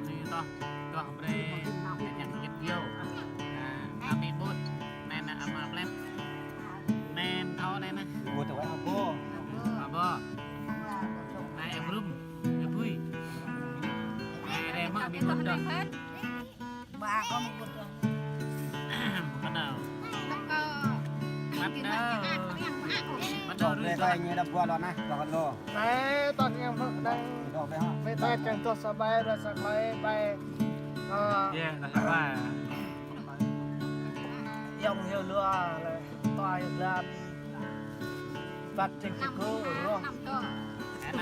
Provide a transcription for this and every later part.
thì to đây nhận nhận yêu ami bút nên là ama plem nên thao nên bút từ abo abo này em rum em vui này đây mà bị bút rồi bà có một bút rồi bắt đầu bắt đầu đây đây như đập qua rồi nè vào con lô đấy toàn em vợ đây đồ về ha về tay chẳng tốt sao bay rồi sao bay yeah là ba dòng nhiều lừa là toài ra vặt trên cái cô đúng không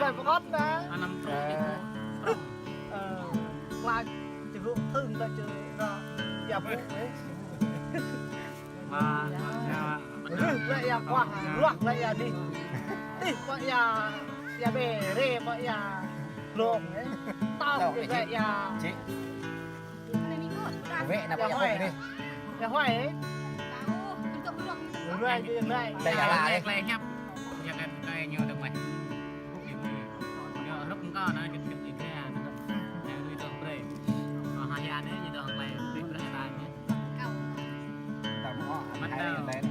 vậy có gót đó anh nằm trụ lại chỉ vụ thương ta chơi ra dập đấy mà lại à quăng loạn lại à đi đi vậy à bể rê vậy à lộn đấy tao thì vậy à chị vệ là bao nhiêu đi nhà hoài ấy rồi đi này đây là lại đây nhấp giờ cái nhiều được mày giờ lúc có nó chụp chụp cái này đi được đây hai anh ấy như được này đi được tài nhé tầm họ bắt hai đầu lên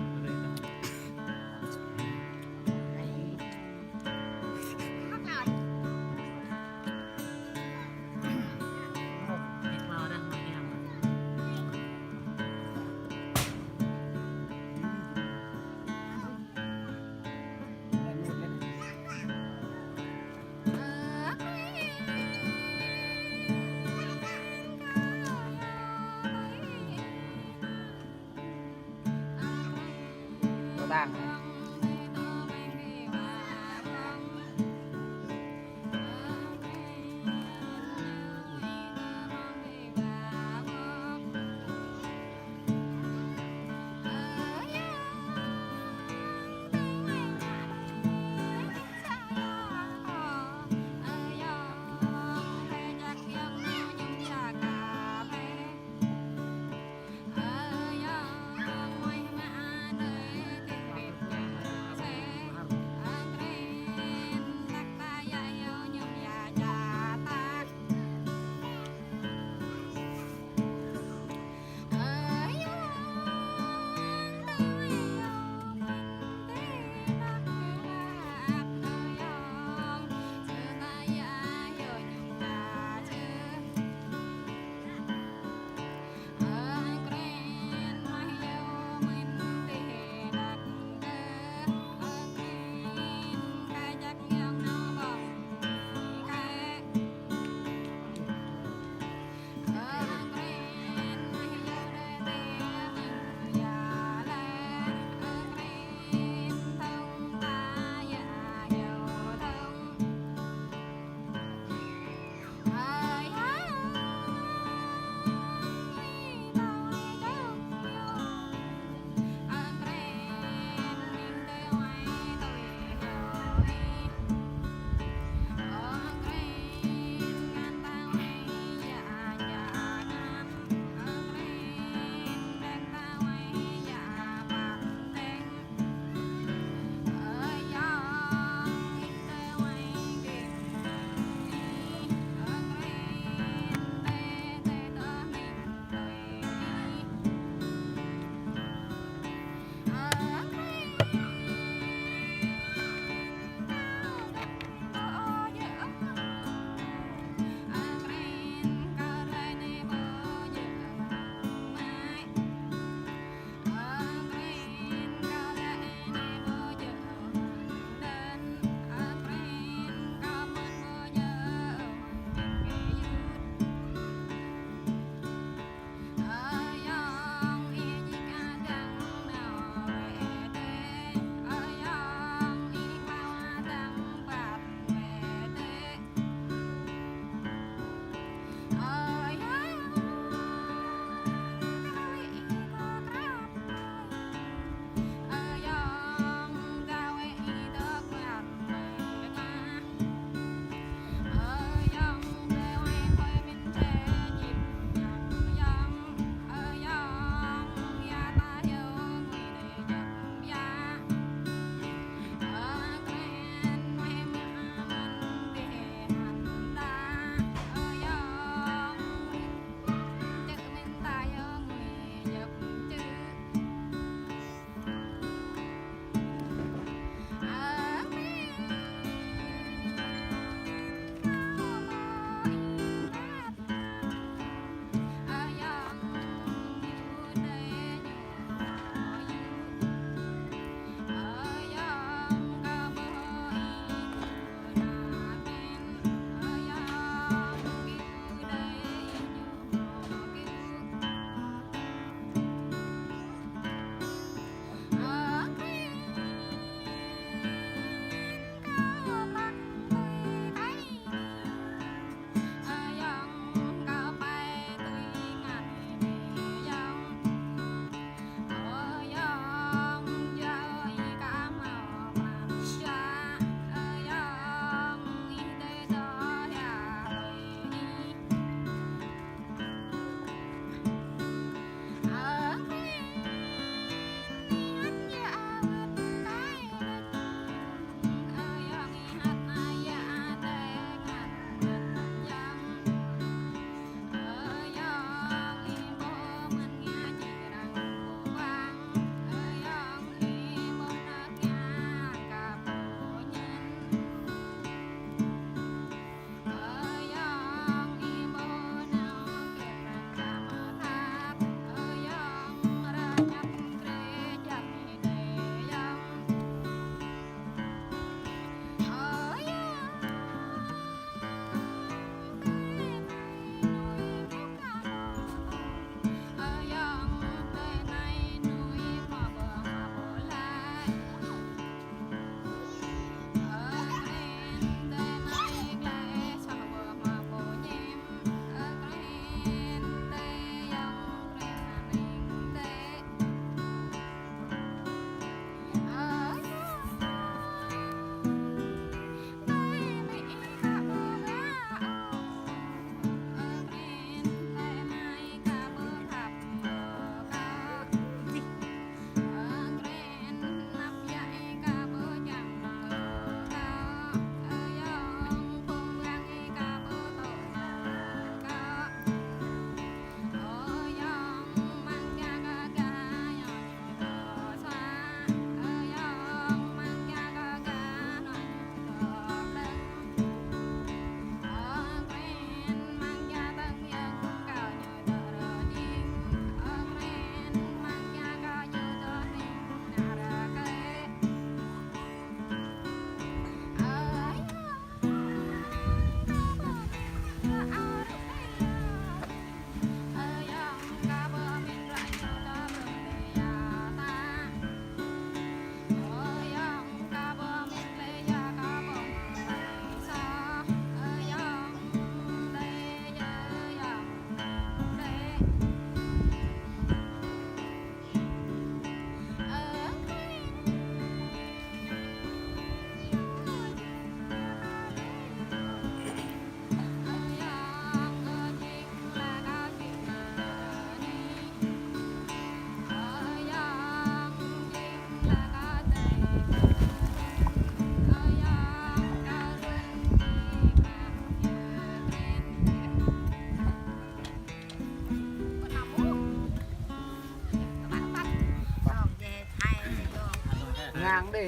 nhàng đi,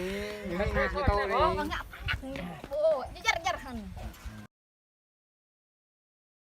những người thì tôi đi.